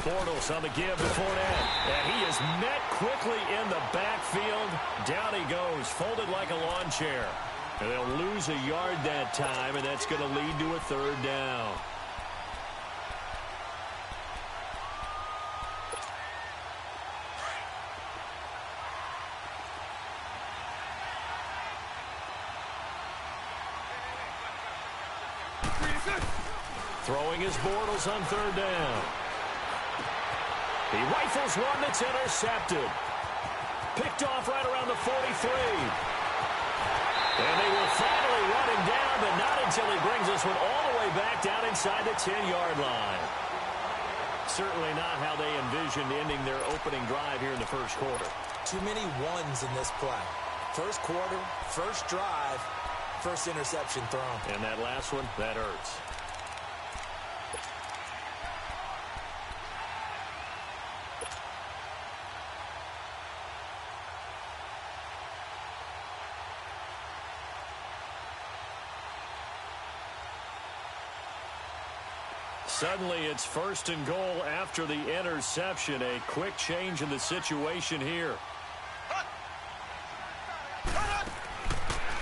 Bortles on the give to Fournette. And he is met quickly in the backfield. Down he goes, folded like a lawn chair. And they'll lose a yard that time, and that's going to lead to a third down. Throwing his Bortles on third down. He rifles one that's intercepted. Picked off right around the 43. And they will finally run him down, but not until he brings this one all the way back down inside the 10-yard line. Certainly not how they envisioned ending their opening drive here in the first quarter. Too many ones in this play. First quarter, first drive, first interception thrown. And that last one, that hurts. Suddenly, it's first and goal after the interception. A quick change in the situation here.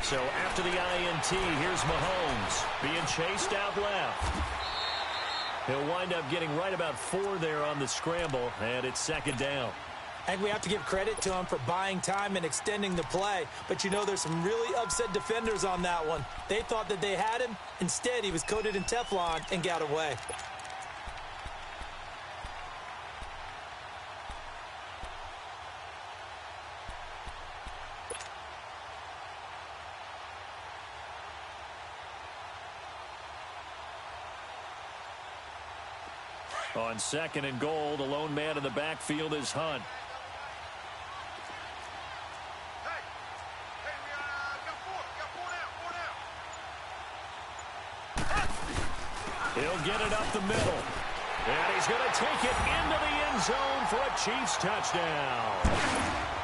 So after the INT, here's Mahomes being chased out left. He'll wind up getting right about 4 there on the scramble, and it's second down. I think we have to give credit to him for buying time and extending the play. But, you know, there's some really upset defenders on that one. They thought that they had him. Instead, he was coated in Teflon and got away. On second and goal, the lone man in the backfield is Hunt. He'll get it up the middle. And he's going to take it into the end zone for a Chiefs touchdown.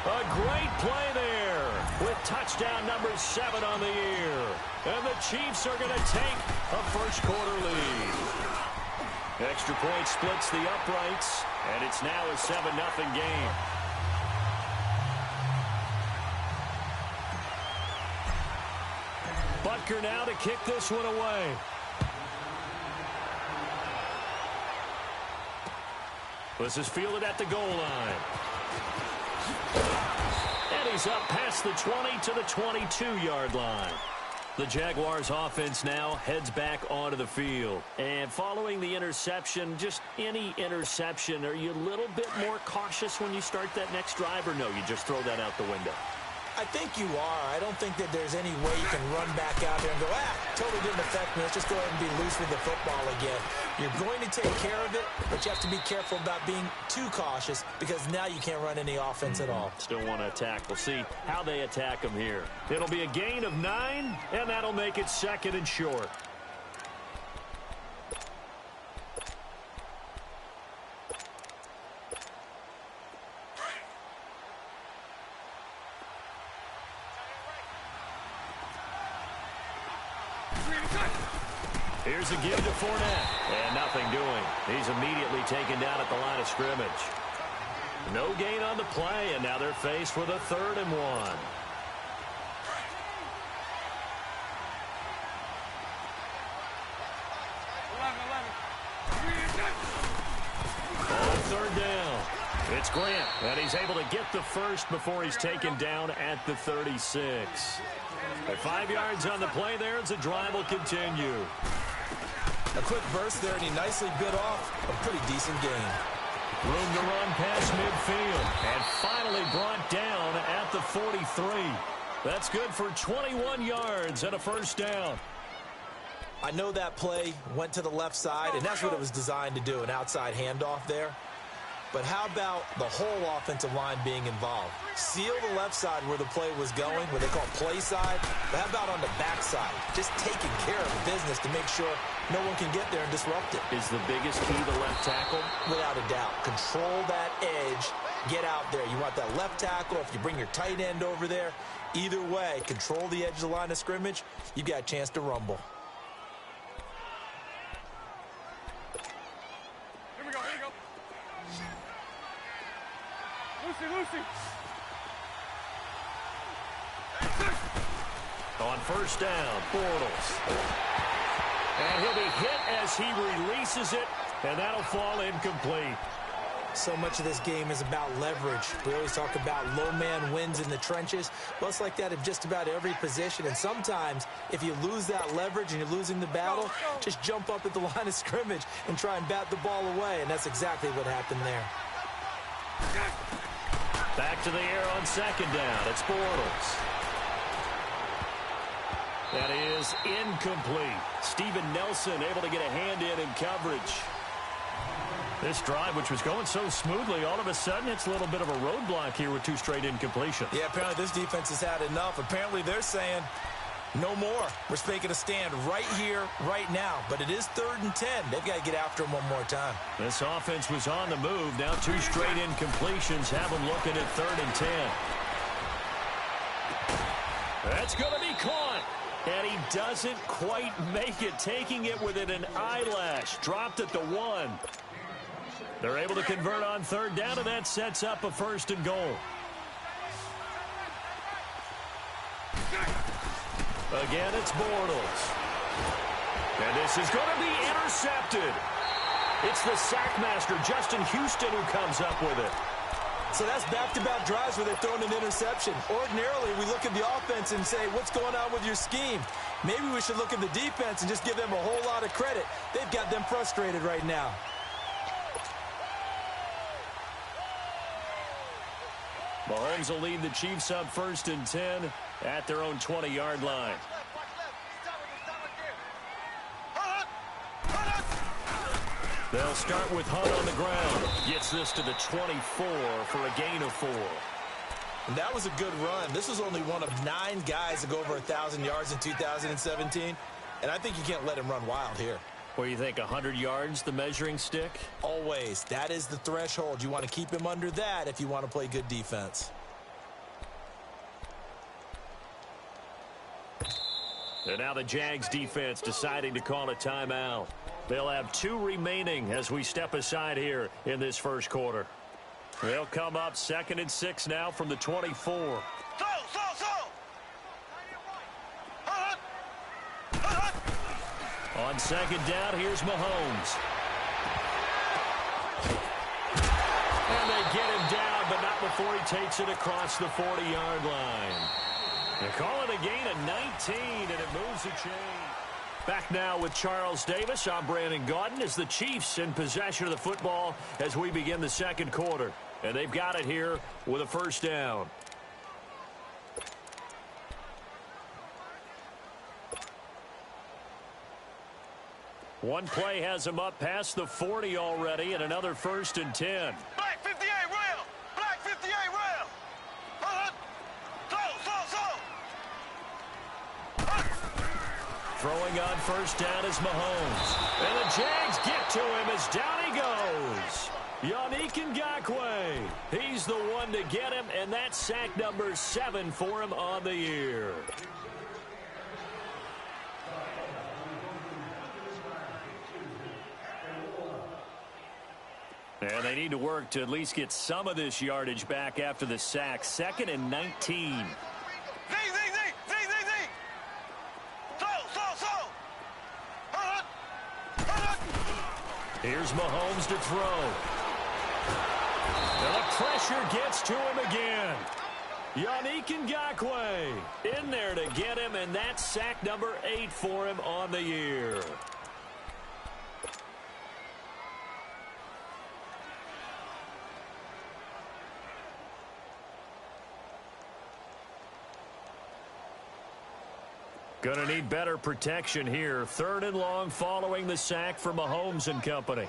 A great play there with touchdown number 7 on the year. And the Chiefs are going to take a first quarter lead. Extra point splits the uprights, and it's now a 7-0 game. Butker now to kick this one away. This is fielded at the goal line. And he's up past the 20 to the 22-yard line. The Jaguars offense now heads back onto the field. And following the interception, just any interception, are you a little bit more cautious when you start that next drive, or no, you just throw that out the window? I think you are. I don't think that there's any way you can run back out there and go, totally didn't affect me. Let's just go ahead and be loose with the football again. You're going to take care of it, but you have to be careful about being too cautious because now you can't run any offense at all. Still want to attack. We'll see how they attack them here. It'll be a gain of 9, and that'll make it second and short. Here's a give to Fournette, and nothing doing. He's immediately taken down at the line of scrimmage. No gain on the play, and now they're faced with a 3rd and 1. On 3rd down, it's Grant, and he's able to get the first before he's taken down at the 36. 5 yards on the play there as the drive will continue. A quick burst there, and he nicely bit off a pretty decent gain. Room to run past midfield, and finally brought down at the 43. That's good for 21 yards and a first down. I know that play went to the left side, and that's what it was designed to do, an outside handoff there. But how about the whole offensive line being involved? Seal the left side where the play was going, what they call play side. But how about on the back side? Just taking care of business to make sure no one can get there and disrupt it. Is the biggest key the left tackle? Without a doubt. Control that edge. Get out there. You want that left tackle. If you bring your tight end over there, either way, control the edge of the line of scrimmage, you've got a chance to rumble. On first down, Bortles. And he'll be hit as he releases it, and that'll fall incomplete. So much of this game is about leverage. We always talk about low man wins in the trenches. Well, it's like that in just about every position. And sometimes, if you lose that leverage and you're losing the battle, just jump up at the line of scrimmage and try and bat the ball away. And that's exactly what happened there. Back to the air on second down. It's Bortles. That is incomplete. Steven Nelson able to get a hand in coverage. This drive, which was going so smoothly, all of a sudden it's a little bit of a roadblock here with 2 straight incompletions. Yeah, apparently this defense has had enough. Apparently they're saying no more. We're making a stand right here, right now. But it is 3rd and 10. They've got to get after him one more time. This offense was on the move. Now 2 straight incompletions have them looking at 3rd and 10. That's going to be caught. And he doesn't quite make it, taking it within an eyelash. Dropped at the 1. They're able to convert on 3rd down, and that sets up a 1st and goal. Again, it's Bortles. And this is going to be intercepted. It's the sack master, Justin Houston, who comes up with it. So that's back-to-back drives where they've thrown an interception. Ordinarily, we look at the offense and say, what's going on with your scheme? Maybe we should look at the defense and just give them a whole lot of credit. They've got them frustrated right now. Mahomes will lead the Chiefs up 1st and 10 at their own 20-yard line. They'll start with Hunt on the ground. Gets this to the 24 for a gain of 4. And that was a good run. This was only one of 9 guys to go over 1,000 yards in 2017. And I think you can't let him run wild here. What do you think, 100 yards, the measuring stick? Always. That is the threshold. You want to keep him under that if you want to play good defense. And now the Jags defense deciding to call a timeout. They'll have 2 remaining as we step aside here in this first quarter. They'll come up 2nd and 6 now from the 24. On 2nd down, here's Mahomes. And they get him down, but not before he takes it across the 40-yard line. They call it a gain of 19, and it moves the chain. Back now with Charles Davis. I'm Brandon Gaudin as the Chiefs in possession of the football as we begin the second quarter. And they've got it here with a 1st down. One play has him up past the 40 already, and another 1st and 10. Black 58 rail! Black 58 rail! Throwing on 1st down is Mahomes. And the Jags get to him as down he goes. Yannick Ngakoue. He's the one to get him, and that's sack number 7 for him on the year. And they need to work to at least get some of this yardage back after the sack. 2nd and 19. Here's Mahomes to throw. And the pressure gets to him again. Yannick Ngakoue in there to get him, and that's sack number 8 for him on the year. Gonna need better protection here. 3rd and long following the sack for Mahomes and company.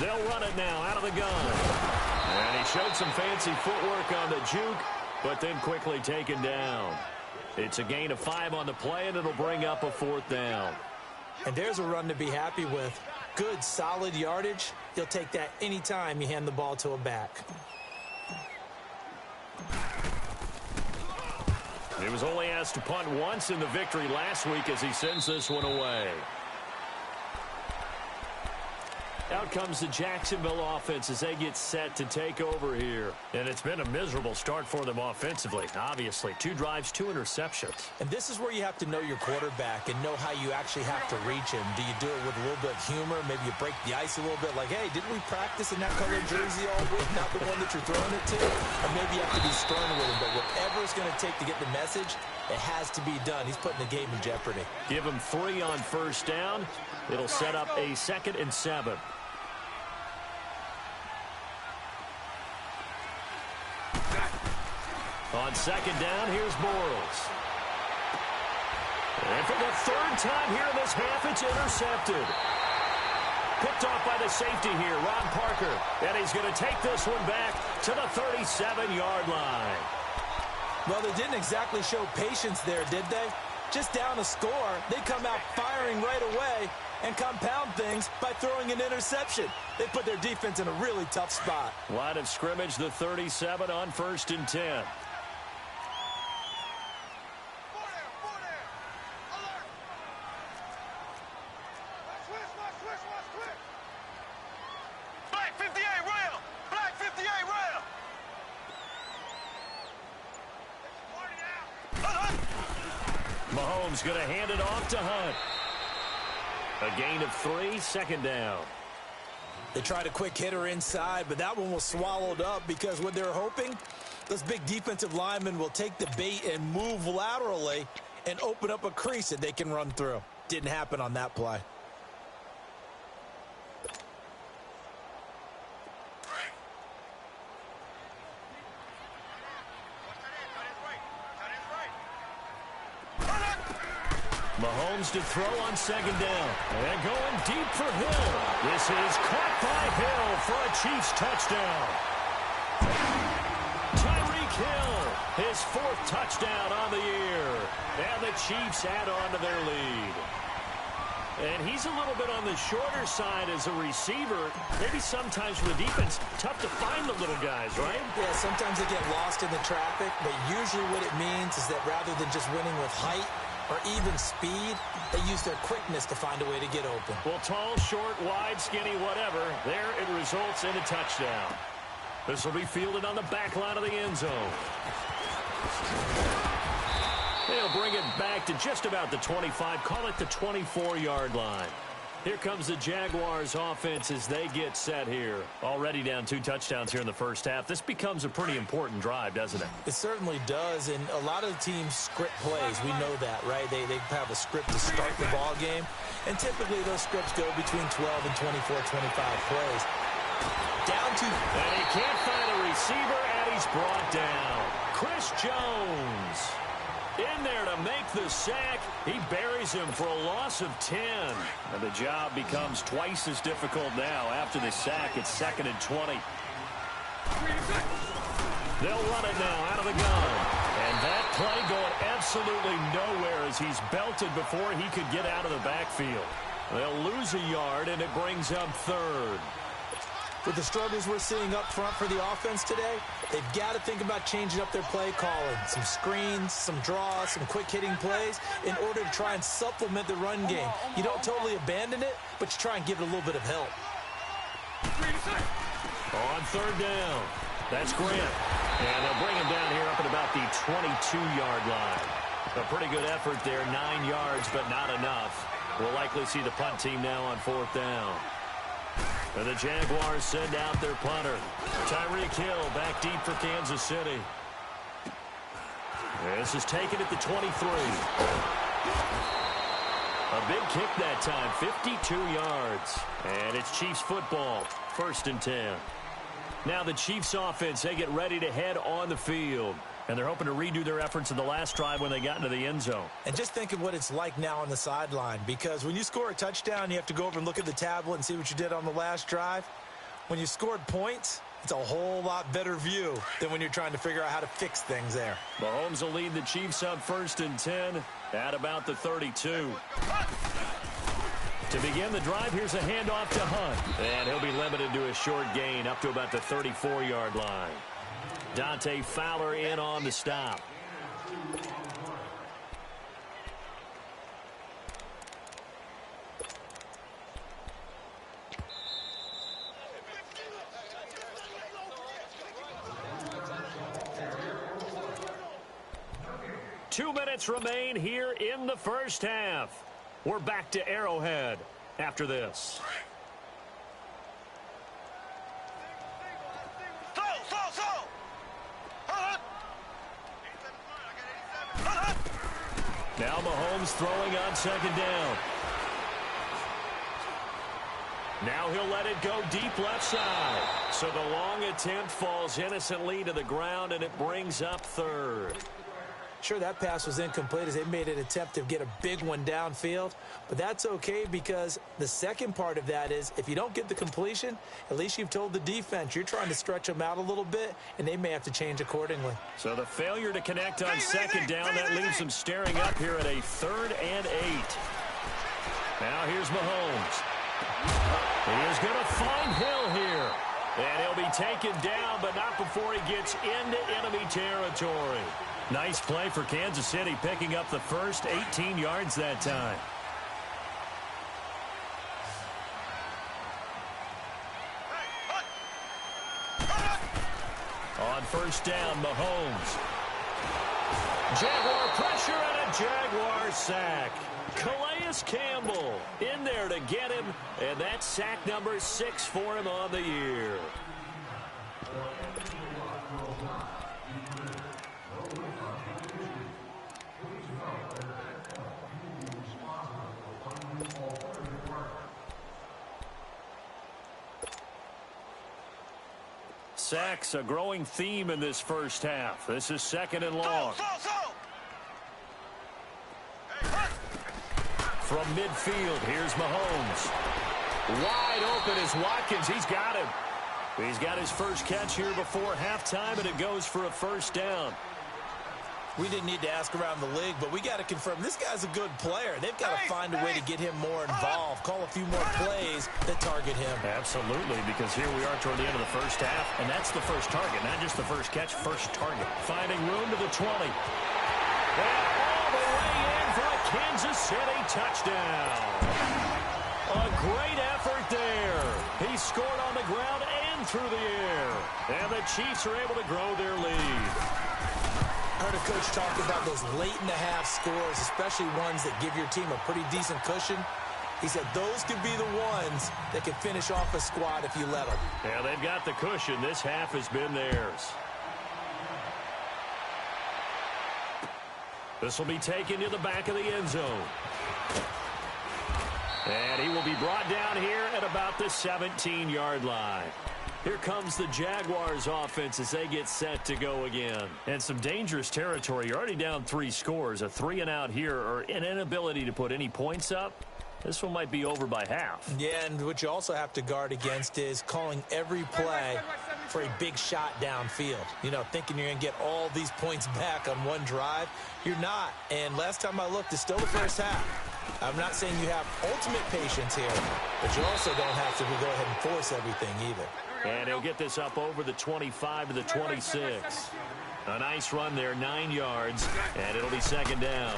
They'll run it now out of the gun. And he showed some fancy footwork on the juke, but then quickly taken down. It's a gain of 5 on the play, and it'll bring up a 4th down. And there's a run to be happy with. Good, solid yardage. You'll take that anytime you hand the ball to a back. He was only asked to punt once in the victory last week as he sends this one away. Out comes the Jacksonville offense as they get set to take over here. And it's been a miserable start for them offensively. Obviously, 2 drives, 2 interceptions. And this is where you have to know your quarterback and know how you actually have to reach him. Do you do it with a little bit of humor? Maybe you break the ice a little bit like, hey, didn't we practice in that colored jersey all week? Not the one that you're throwing it to? Or maybe you have to be stern with him. But whatever it's going to take to get the message, it has to be done. He's putting the game in jeopardy. Give him 3 on first down. It'll set up a 2nd and 7. On 2nd down, here's Bortles. And for the 3rd time here in this half, it's intercepted. Picked off by the safety here, Ron Parker. And he's going to take this one back to the 37-yard line. Well, they didn't exactly show patience there, did they? Just down a score, they come out firing right away and compound things by throwing an interception. They put their defense in a really tough spot. Line of scrimmage, the 37 on 1st and 10. Black 58 rail! Black 58 rail! Mahomes going to hand it off to Hunt. A gain of 3, 2nd down. They tried a quick hitter inside, but that one was swallowed up because what they're hoping, those big defensive linemen will take the bait and move laterally and open up a crease that they can run through. Didn't happen on that play. Mahomes to throw on 2nd down. And going deep for Hill. This is caught by Hill for a Chiefs touchdown. Tyreek Hill, his 4th touchdown on the year. And the Chiefs add on to their lead. And he's a little bit on the shorter side as a receiver. Maybe sometimes for the defense, tough to find the little guys, right? Yeah, sometimes they get lost in the traffic, but usually what it means is that rather than just winning with height or even speed, they use their quickness to find a way to get open. Well, tall, short, wide, skinny, whatever, there it results in a touchdown. This will be fielded on the back line of the end zone. They'll bring it back to just about the 25, call it the 24-yard line. Here comes the Jaguars offense as they get set here. Already down 2 touchdowns here in the first half. This becomes a pretty important drive, doesn't it? It certainly does, and a lot of the teams script plays. We know that, right? They have a script to start the ball game, and typically those scripts go between 12 and 24, 25 plays. Down to... And he can't find a receiver, and he's brought down. Chris Jones in there to make the sack. He buries him for a loss of 10. And the job becomes twice as difficult now. After the sack, it's 2nd and 20. They'll run it now out of the gun. And that play going absolutely nowhere as he's belted before he could get out of the backfield. They'll lose a yard, and it brings up 3rd. With the struggles we're seeing up front for the offense today, they've got to think about changing up their play calling. Some screens, some draws, some quick-hitting plays in order to try and supplement the run game. You don't totally abandon it, but you try and give it a little bit of help. On 3rd down, that's Grant. And they'll bring him down here up at about the 22-yard line. A pretty good effort there, 9 yards, but not enough. We'll likely see the punt team now on 4th down. And the Jaguars send out their punter. Tyreek Hill back deep for Kansas City. This is taken at the 23. A big kick that time, 52 yards. And it's Chiefs football, 1st and 10. Now the Chiefs offense, they get ready to head on the field. And they're hoping to redo their efforts in the last drive when they got into the end zone. And just think of what it's like now on the sideline, because when you score a touchdown, you have to go over and look at the tablet and see what you did on the last drive. When you scored points, it's a whole lot better view than when you're trying to figure out how to fix things there. Mahomes will lead the Chiefs up 1st and 10 at about the 32. To begin the drive, here's a handoff to Hunt. And he'll be limited to a short gain up to about the 34-yard line. Dante Fowler in on the stop. 2 minutes remain here in the first half. We're back to Arrowhead after this. Now Mahomes throwing on second down. Now he'll let it go deep left side. So the long attempt falls innocently to the ground, and it brings up third. Sure, that pass was incomplete as they made an attempt to get a big one downfield, but that's okay because the second part of that is if you don't get the completion, at least you've told the defense you're trying to stretch them out a little bit, and they may have to change accordingly. So the failure to connect on second down, that leaves them staring up here at a 3rd and 8. Now here's Mahomes. He is going to find Hill here, and he'll be taken down, but not before he gets into enemy territory. Nice play for Kansas City, picking up the first 18 yards that time. On first down, Mahomes. Jaguar pressure and a Jaguar sack. Calais Campbell in there to get him, and that's sack number 6 for him on the year. Sacks, a growing theme in this first half. This is 2nd and long. From midfield, here's Mahomes. Wide open is Watkins. He's got him. He's got his first catch here before halftime, and it goes for a first down. We didn't need to ask around the league, but we got to confirm this guy's a good player. They've got to find a way to get him more involved, call a few more plays that target him. Absolutely, because here we are toward the end of the first half, and that's the first target, not just the first catch, first target. Finding room to the 20. And all the way in for a Kansas City touchdown. A great effort there. He scored on the ground and through the air. And the Chiefs are able to grow their lead. I heard a coach talk about those late-in-the-half scores, especially ones that give your team a pretty decent cushion. He said those could be the ones that can finish off a squad if you let them. Yeah, they've got the cushion. This half has been theirs. This will be taken to the back of the end zone. And he will be brought down here at about the 17-yard line. Here comes the Jaguars offense as they get set to go again. And some dangerous territory. You're already down 3 scores. A 3-and-out here or an inability to put any points up. This one might be over by half. Yeah, and what you also have to guard against is calling every play for a big shot downfield. You know, thinking you're going to get all these points back on one drive. You're not. And last time I looked, it's still the first half. I'm not saying you have ultimate patience here, but you also don't have to go ahead and force everything either. And he'll get this up over the 25 to the 26. A nice run there, 9 yards, and it'll be 2nd down.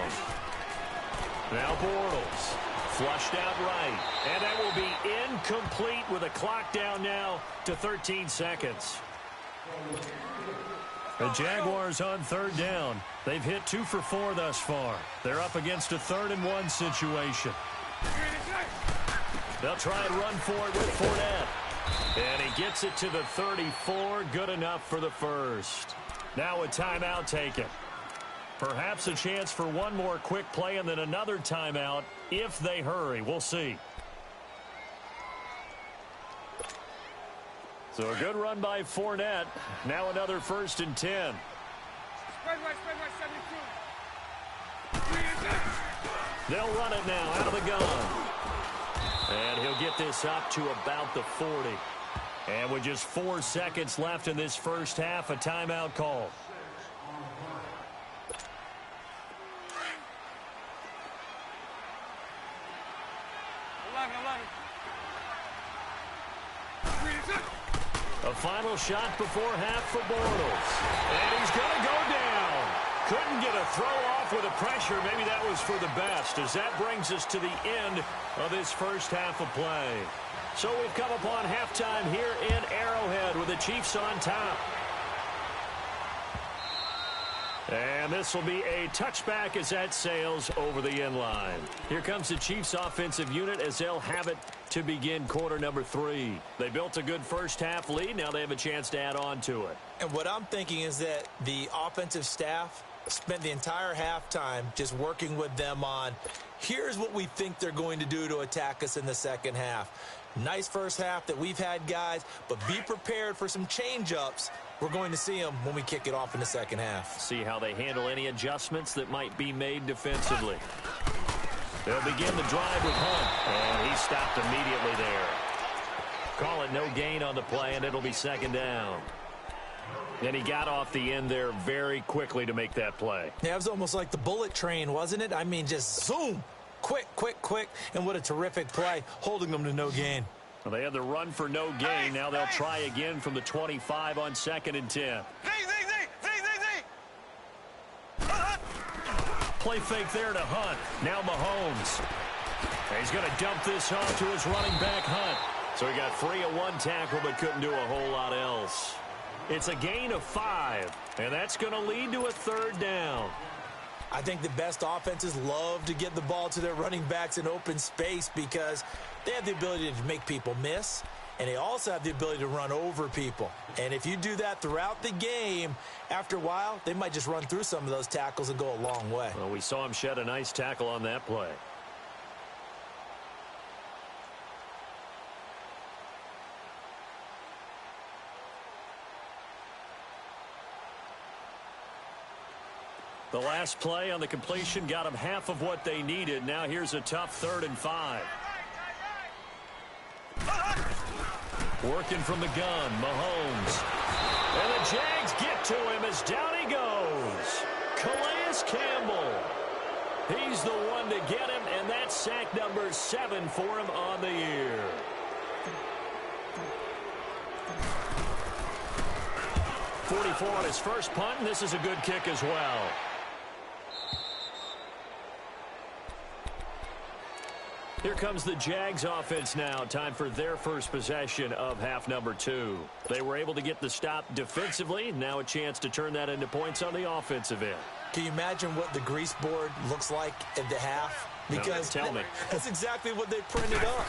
Now Bortles, flushed out right, and that will be incomplete with a clock down now to 13 seconds. The Jaguars on 3rd down. They've hit 2 for 4 thus far. They're up against a 3rd-and-1 situation. They'll try and run for it with Fournette. And he gets it to the 34. Good enough for the first. Now a timeout taken. Perhaps a chance for one more quick play and then another timeout if they hurry. We'll see. So a good run by Fournette. Now another 1st and 10. They'll run it now out of the gun. And he'll get this up to about the 40. And with just 4 seconds left in this first half, a timeout call. A final shot before half for Bortles. And he's going to go down. Couldn't get a throw off with the pressure. Maybe that was for the best, as that brings us to the end of this first half of play. So we've come upon halftime here in Arrowhead with the Chiefs on top. And this will be a touchback as that sails over the end line. Here comes the Chiefs offensive unit as they'll have it to begin quarter number 3. They built a good first half lead. Now they have a chance to add on to it. And what I'm thinking is that the offensive staff spent the entire halftime just working with them on, here's what we think they're going to do to attack us in the second half. Nice first half that we've had, guys, but be prepared for some change-ups. We're going to see them when we kick it off in the second half. See how they handle any adjustments that might be made defensively. They'll begin the drive with Hunt, and he stopped immediately there. Call it no gain on the play, and it'll be second down. And he got off the end there very quickly to make that play. Yeah, it was almost like the bullet train, wasn't it? I mean, just zoom. Quick, quick, quick. And what a terrific play, holding them to no gain. Well, they had the run for no gain. Now they'll try again from the 25 on 2nd and 10. Play fake there to Hunt. Now Mahomes. And he's going to dump this off to his running back, Hunt. So he got free of one tackle but couldn't do a whole lot else. It's a gain of 5, and that's going to lead to a third down. I think the best offenses love to get the ball to their running backs in open space because they have the ability to make people miss, and they also have the ability to run over people. And if you do that throughout the game, after a while, they might just run through some of those tackles and go a long way. Well, we saw him shed a nice tackle on that play. The last play on the completion got them half of what they needed. Now here's a tough 3rd and 5. Working from the gun, Mahomes. And the Jags get to him as down he goes. Calais Campbell. He's the one to get him, and that's sack number 7 for him on the year. .44 on his first punt, and this is a good kick as well. Here comes the Jags offense now. Time for their first possession of half number 2. They were able to get the stop defensively. Now a chance to turn that into points on the offensive end. Can you imagine what the grease board looks like at the half? Because tell me. That's exactly what they printed up.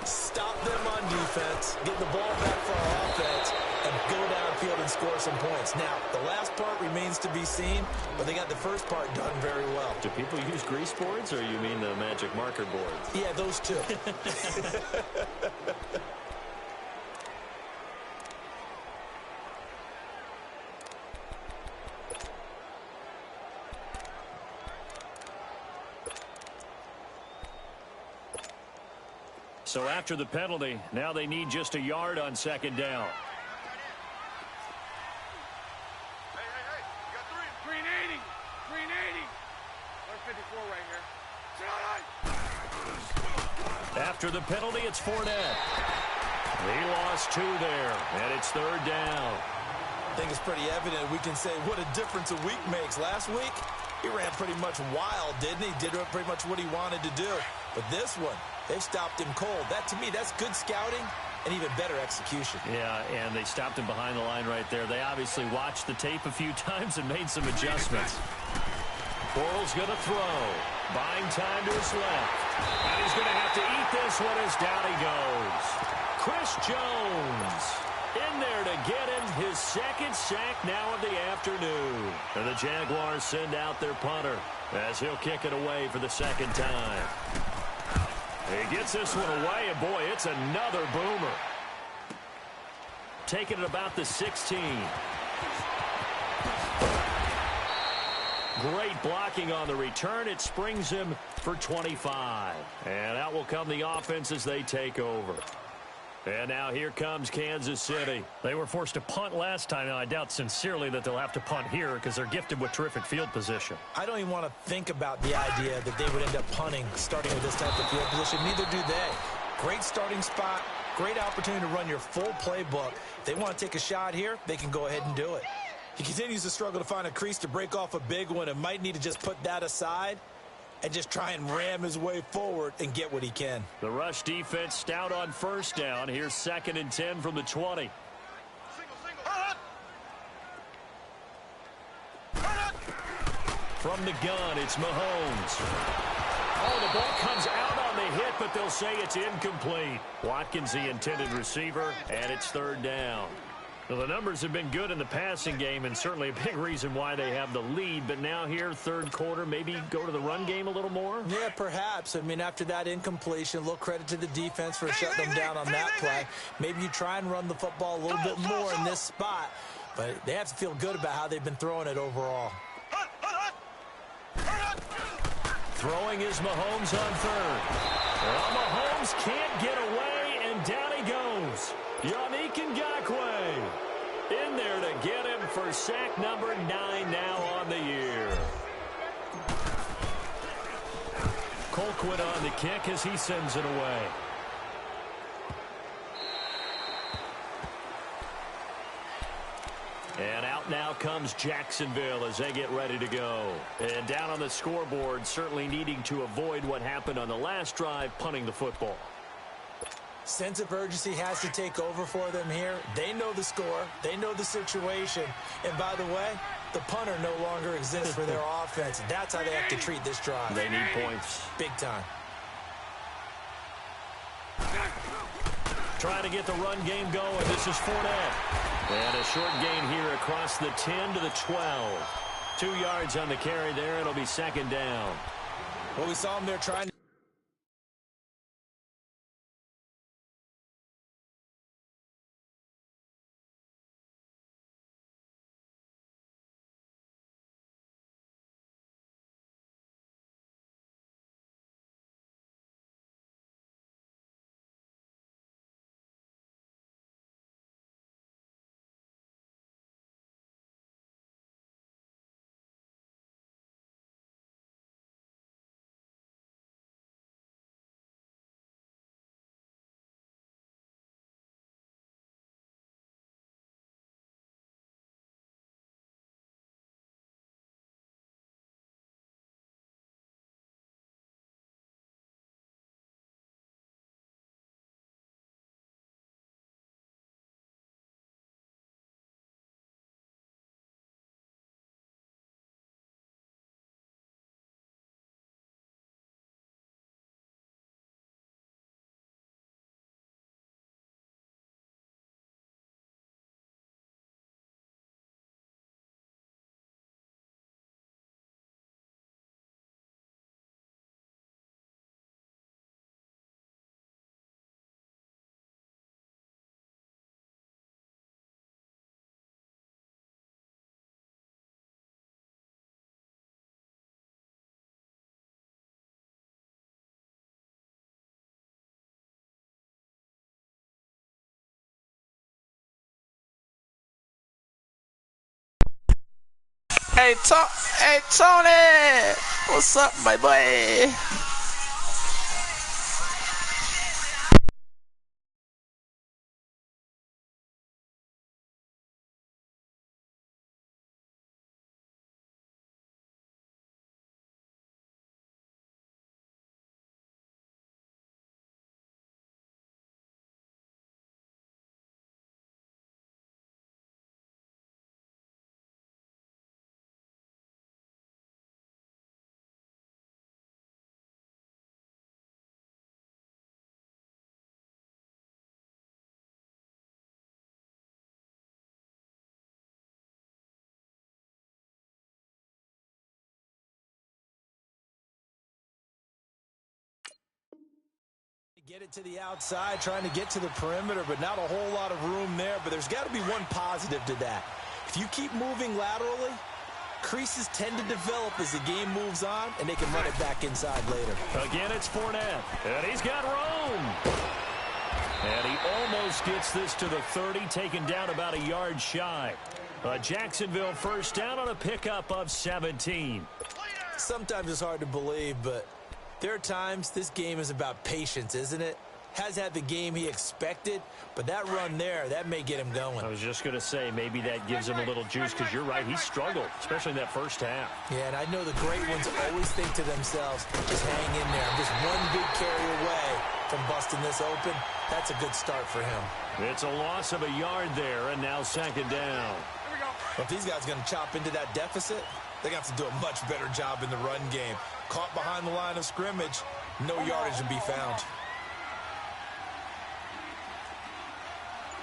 Stop them on defense, get the ball back for our offense, and go downfield and score some points. Now, the last part remains to be seen, but they got the first part done very well. Do people use grease boards, or you mean the magic marker boards? Yeah, those two. So after the penalty, now they need just a yard on 2nd down. Hey, you got 3. 380. 380. 154 right here. After the penalty, it's Fournette. He lost 2 there, and it's 3rd down. I think it's pretty evident we can say what a difference a week makes. Last week, he ran pretty much wild, didn't he? Did pretty much what he wanted to do. But this one, they've stopped him cold. That, to me, that's good scouting and even better execution. Yeah, and they stopped him behind the line right there. They obviously watched the tape a few times and made some adjustments. Bortles going to throw. Buying time to his left. And he's going to have to eat this one as down he goes. Chris Jones in there to get him his 2nd sack now of the afternoon. And the Jaguars send out their punter as he'll kick it away for the 2nd time. He gets this one away, and boy, it's another boomer. Taking it about the 16. Great blocking on the return. It springs him for 25. And out will come the offense as they take over. And now here comes Kansas City. They were forced to punt last time. Now, I doubt sincerely that they'll have to punt here because they're gifted with terrific field position. I don't even want to think about the idea that they would end up punting starting with this type of field position. Neither do they. Great starting spot. Great opportunity to run your full playbook. If they want to take a shot here, they can go ahead and do it. He continues to struggle to find a crease to break off a big one and might need to just put that aside and just try and ram his way forward and get what he can. The rush defense stout on 1st down. Here's 2nd and 10 from the 20. From the gun, it's Mahomes. Oh, the ball comes out on the hit, but they'll say it's incomplete. Watkins, the intended receiver, and it's third down. Well, the numbers have been good in the passing game, and certainly a big reason why they have the lead. But now here, third quarter, maybe go to the run game a little more? Yeah, perhaps. I mean, after that incompletion, a little credit to the defense for shutting them down on that play. Maybe you try and run the football a little bit more in this spot. But they have to feel good about how they've been throwing it overall. Throwing is Mahomes on third. Well, Mahomes can't get away, and down he goes. Yannick Ngakoue in there to get him for sack number 9 now on the year. Colquitt on the kick as he sends it away. And out now comes Jacksonville as they get ready to go. And down on the scoreboard, certainly needing to avoid what happened on the last drive, punting the football. Sense of urgency has to take over for them here. They know the score. They know the situation. And by the way, the punter no longer exists for their offense. That's how they have to treat this drive. They need points. Big time. Trying to get the run game going. This is Fournette. And a short gain here across the 10 to the 12. 2 yards on the carry there. It'll be second down. Well, we saw him there trying to... Hey, Tony! What's up, my boy? Get it to the outside, trying to get to the perimeter, but not a whole lot of room there. But there's got to be one positive to that. If you keep moving laterally, creases tend to develop as the game moves on, and they can run it back inside later. Again, it's Fournette, and he's got room. And he almost gets this to the 30, taken down about a yard shy. A Jacksonville first down on a pickup of 17. Sometimes it's hard to believe, but there are times this game is about patience, isn't it? Has had the game he expected, but that run there, that may get him going. I was just going to say, maybe that gives him a little juice, because you're right, he struggled, especially in that first half. Yeah, and I know the great ones always think to themselves, just hang in there. I'm just one big carry away from busting this open. That's a good start for him. It's a loss of a yard there, and now second down. If these guys are going to chop into that deficit, they're going to have to do a much better job in the run game. Caught behind the line of scrimmage, no yardage to be found.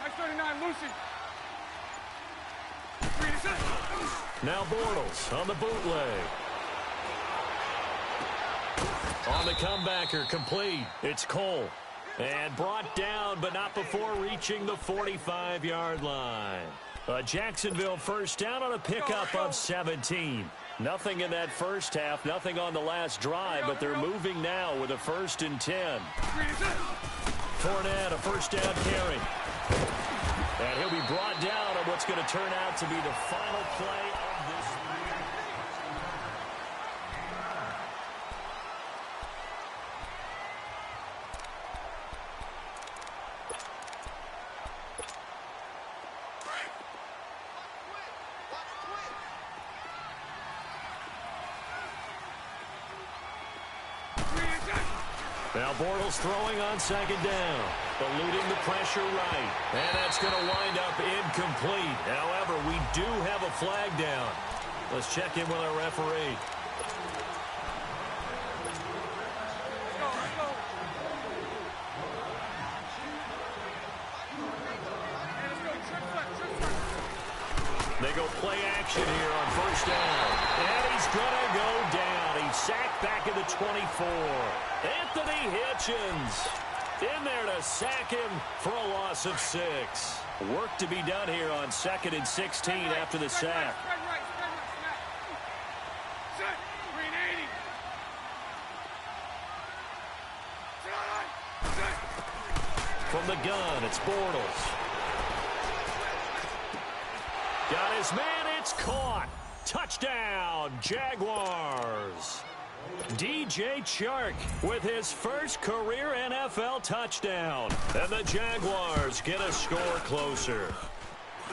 Nice 39, Lucy. Now Bortles on the bootleg. On the comebacker, complete. It's Cole. And brought down, but not before reaching the 45-yard line. A Jacksonville first down on a pickup of 17. Nothing in that first half, nothing on the last drive, but they're moving now with a 1st and 10. Fournette, a first down carry. And he'll be brought down on what's going to turn out to be the final play of this. Now Bortles throwing on 2nd down, eluding the pressure right. And that's going to wind up incomplete. However, we do have a flag down. Let's check in with our referee. They go play action here on 1st down. And he's going to go down. He's sacked back at the 24. Anthony Hitchens in there to sack him for a loss of 6. Work to be done here on 2nd and 16 after the sack. From the gun, it's Bortles. Got his man, it's caught. Touchdown, Jaguars. DJ Chark with his first career NFL touchdown. And the Jaguars get a score closer.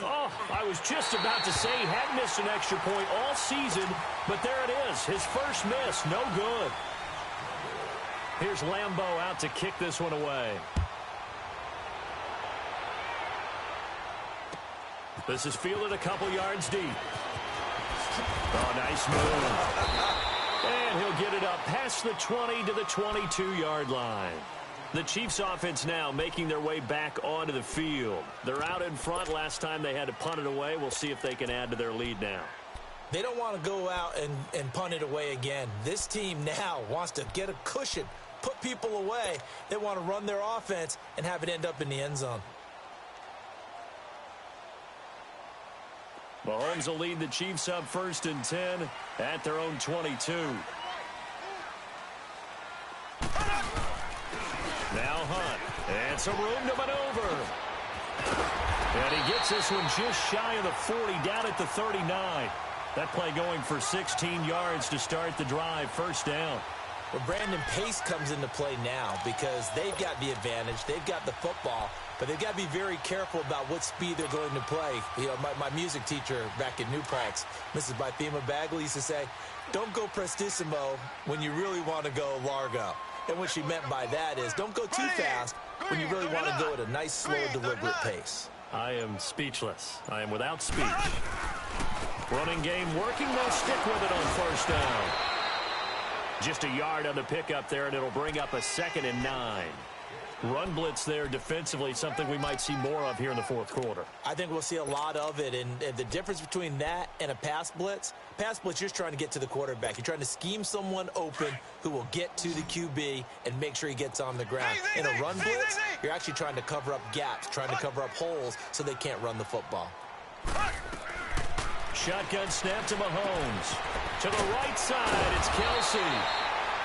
Oh, I was just about to say he had missed an extra point all season, but there it is. His first miss, no good. Here's Lambeau out to kick this one away. This is fielded a couple yards deep. Oh, nice move. And he'll get it up past the 20 to the 22-yard line. The Chiefs offense now making their way back onto the field. They're out in front. Last time they had to punt it away. We'll see if they can add to their lead now. They don't want to go out and punt it away again. This team now wants to get a cushion, put people away. They want to run their offense and have it end up in the end zone. Mahomes will lead the Chiefs up 1st and 10 at their own 22. Now Hunt. And some room to maneuver. And he gets this one just shy of the 40, down at the 39. That play going for 16 yards to start the drive, 1st down. Well, Brandon, pace comes into play now because they've got the advantage. They've got the football, but they've got to be very careful about what speed they're going to play. You know, my music teacher back in New Paltz, Mrs. Bythema Bagley, used to say, don't go prestissimo when you really want to go largo. And what she meant by that is don't go too fast when you really want to go at a nice, slow, deliberate pace. I am speechless. I am without speech. Running game working. They'll stick with it on 1st down. Just a yard on the pickup there, and it'll bring up a 2nd and 9. Run blitz there defensively, something we might see more of here in the 4th quarter. I think we'll see a lot of it, and the difference between that and a pass blitz, you're just trying to get to the quarterback. You're trying to scheme someone open who will get to the QB and make sure he gets on the ground. In a run blitz, you're actually trying to cover up gaps, trying to cover up holes so they can't run the football. Shotgun snap to Mahomes. To the right side, it's Kelsey.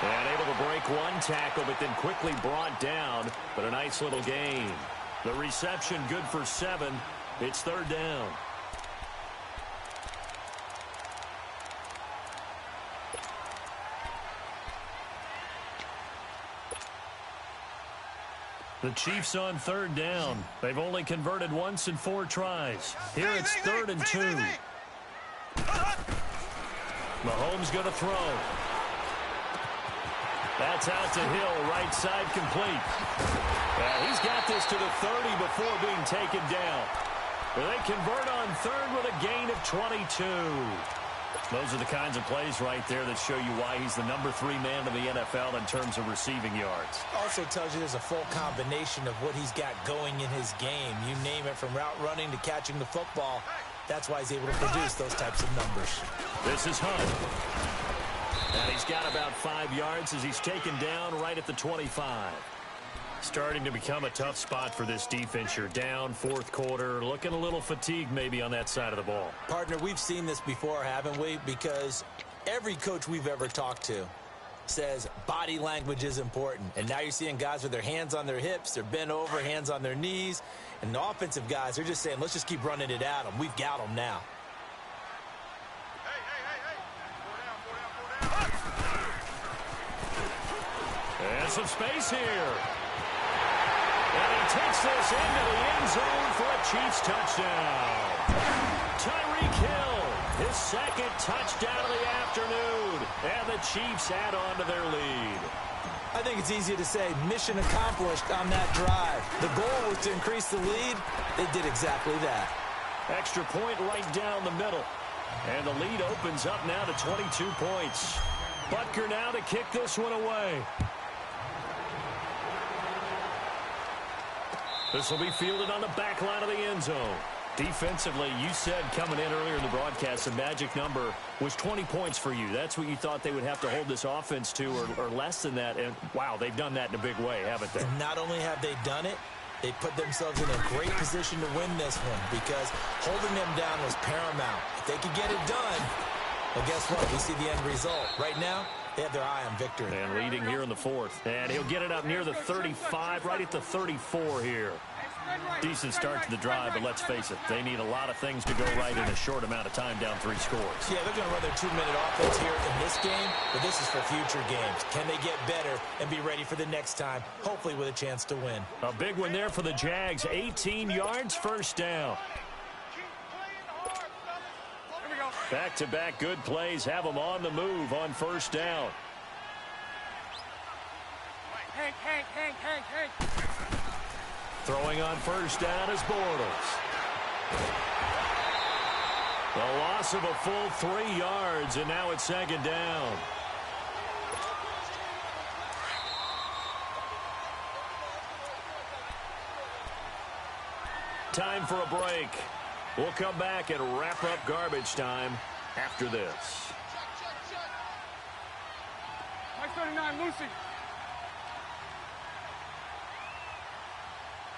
And able to break one tackle, but then quickly brought down. But a nice little gain. The reception good for 7. It's 3rd down. The Chiefs on 3rd down. They've only converted once in 4 tries. Here it's 3rd and 2. Mahomes going to throw. That's out to Hill, right side complete. He's got this to the 30 before being taken down. They convert on third with a gain of 22. Those are the kinds of plays right there that show you why he's the number 3 man in the NFL in terms of receiving yards. Also tells you there's a full combination of what he's got going in his game. You name it, from route running to catching the football. That's why he's able to produce those types of numbers. This is Hunt. And he's got about 5 yards as he's taken down right at the 25. Starting to become a tough spot for this defense. You're down, fourth quarter, looking a little fatigued maybe on that side of the ball. Partner, we've seen this before, haven't we? Because every coach we've ever talked to says body language is important. And now you're seeing guys with their hands on their hips, they're bent over, hands on their knees. And the offensive guys, they're just saying, let's just keep running it at them. We've got them now. And some space here. And he takes this into the end zone for a Chiefs touchdown. Tyreek Hill, his second touchdown of the afternoon. And the Chiefs add on to their lead. I think it's easy to say mission accomplished on that drive. The goal was to increase the lead. They did exactly that. Extra point right down the middle. And the lead opens up now to 22 points. Butker now to kick this one away. This will be fielded on the back line of the end zone. Defensively, you said coming in earlier in the broadcast, the magic number was 20 points for you. That's what you thought they would have to hold this offense to, or less than that. And, wow, they've done that in a big way, haven't they? And not only have they done it, they put themselves in a great position to win this one, because holding them down was paramount. If they could get it done, well, guess what? We see the end result. Right now, they have their eye on victory. And leading here in the fourth. And he'll get it up near the 35, right at the 34 here. Decent start to the drive, but let's face it, they need a lot of things to go right in a short amount of time, down 3 scores. Yeah, they're going to run their 2-minute offense here in this game, but this is for future games. Can they get better and be ready for the next time, hopefully with a chance to win? A big one there for the Jags. 18 yards, first down. Back-to-back good plays have them on the move on first down. Hank. Throwing on first down is Bortles. The loss of a full 3 yards, and now it's second down. Time for a break. We'll come back and wrap up garbage time after this. Mike 39, Lucy.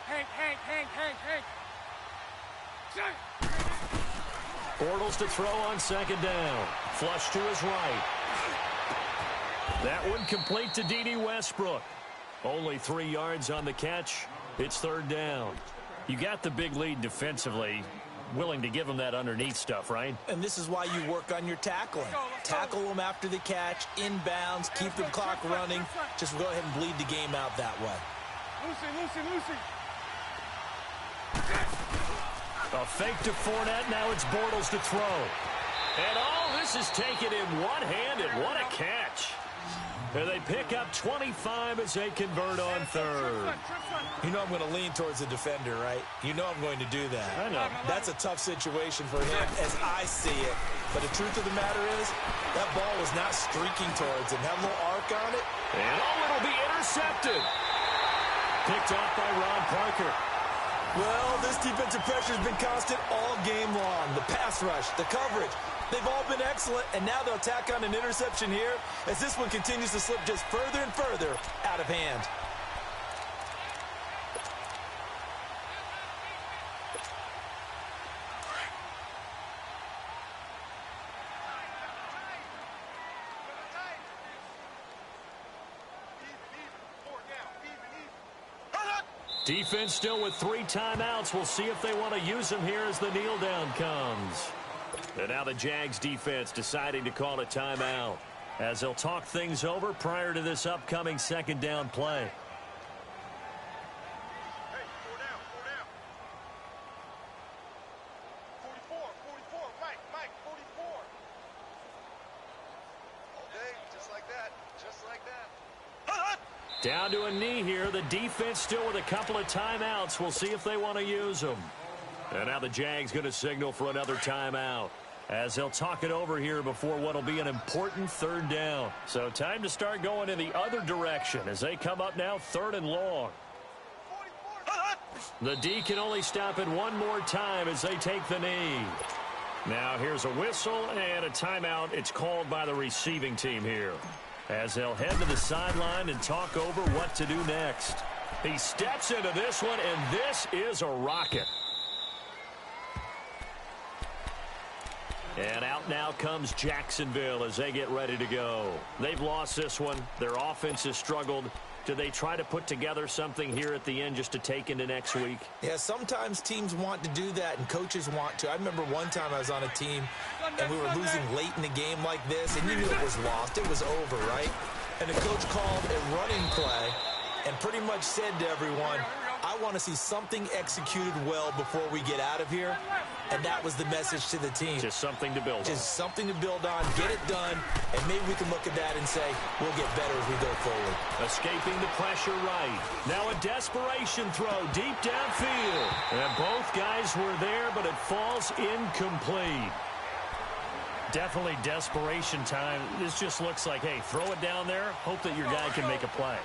Hank. Bortles to throw on second down. Flush to his right. That one complete to D.D. Westbrook. Only 3 yards on the catch. It's third down. You got the big lead defensively. Willing to give them that underneath stuff, right? And this is why you work on your tackling. Tackle them after the catch, inbounds, keep the clock running. Just go ahead and bleed the game out that way. Lucy. A fake to Fournette. Now it's Bortles to throw. And all this is taken in one-handed. What a catch. And they pick up 25 as they convert on third. You know I'm going to lean towards the defender, right? You know I'm going to do that. I know. That's a tough situation for him as I see it. But the truth of the matter is, that ball was not streaking towards him. Had a little arc on it. And it'll be intercepted. Picked off by Ron Parker. Well, this defensive pressure has been constant all game long. The pass rush, the coverage, they've all been excellent, and now they'll tack on an interception here as this one continues to slip just further and further out of hand. Defense still with 3 timeouts. We'll see if they want to use them here as the kneel down comes. And now the Jags defense deciding to call a timeout as they'll talk things over prior to this upcoming second down play. Hey, 4 down. 44, Mike, 44. All day, just like that. Down to a knee here. The defense still with a couple of timeouts. We'll see if they want to use them. And now the Jags going to signal for another timeout, as they'll talk it over here before what will be an important third down. So time to start going in the other direction as they come up now 3rd and long. The D can only stop it one more time as they take the knee. Now here's a whistle and a timeout. It's called by the receiving team here, as they'll head to the sideline and talk over what to do next. He steps into this one, and this is a rocket. And out now comes Jacksonville as they get ready to go. They've lost this one. Their offense has struggled. Do they try to put together something here at the end just to take into next week? Yeah, sometimes teams want to do that and coaches want to. I remember one time I was on a team and we were losing late in the game like this, and you knew it was lost. It was over, right? And the coach called a running play and pretty much said to everyone, I want to see something executed well before we get out of here. And that was the message to the team. Just something to build on. Just something to build on, get it done, and maybe we can look at that and say, we'll get better as we go forward. Escaping the pressure right. Now a desperation throw deep downfield. And both guys were there, but it falls incomplete. Definitely desperation time. This just looks like, hey, throw it down there, hope that your guy can make a play.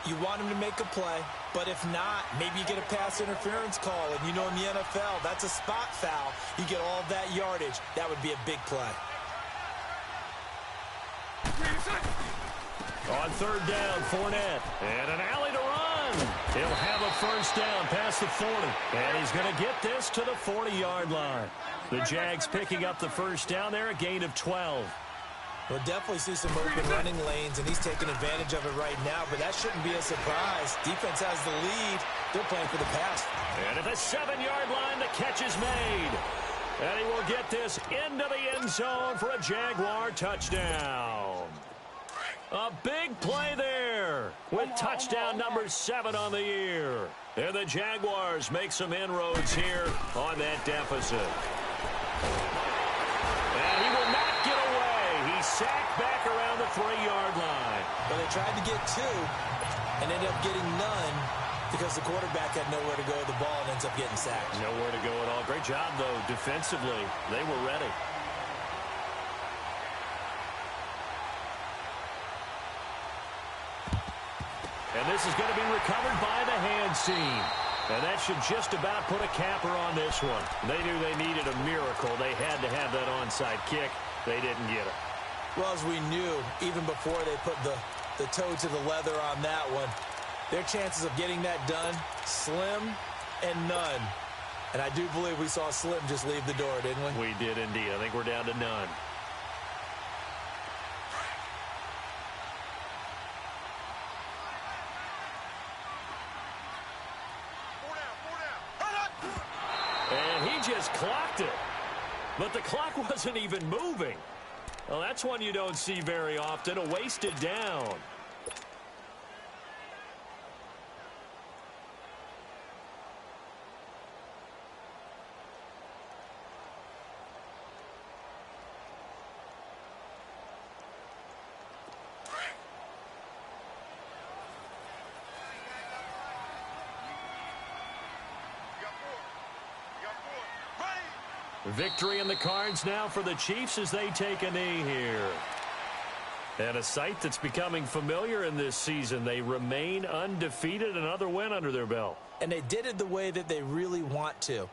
You want him to make a play, but if not, maybe you get a pass interference call. And you know in the NFL, that's a spot foul. You get all that yardage. That would be a big play. On 3rd down, Fournette. And an alley to run. He'll have a first down past the 40. And he's going to get this to the 40-yard line. The Jags picking up the first down there, a gain of 12. We'll definitely see some open running lanes, and he's taking advantage of it right now, but that shouldn't be a surprise. Defense has the lead. They're playing for the pass. And at the 7-yard line, the catch is made. And he will get this into the end zone for a Jaguar touchdown. A big play there with touchdown number 7 on the year. And the Jaguars make some inroads here on that deficit. And he will not get away. He's sacked back around the 3-yard line. Well, they tried to get 2 and ended up getting none because the quarterback had nowhere to go with the ball and ends up getting sacked. Nowhere to go at all. Great job, though, defensively. They were ready. And this is going to be recovered by the hands team. And that should just about put a capper on this one. They knew they needed a miracle. They had to have that onside kick. They didn't get it. Well, as we knew, even before they put the toe to the leather on that one, their chances of getting that done, slim and none. And I do believe we saw Slim just leave the door, didn't we? We did indeed. I think we're down to none. And he just clocked it. But the clock wasn't even moving. Well, that's one you don't see very often, a wasted down. Victory in the cards now for the Chiefs as they take a knee here. And a sight that's becoming familiar in this season. They remain undefeated, another win under their belt. And they did it the way that they really want to.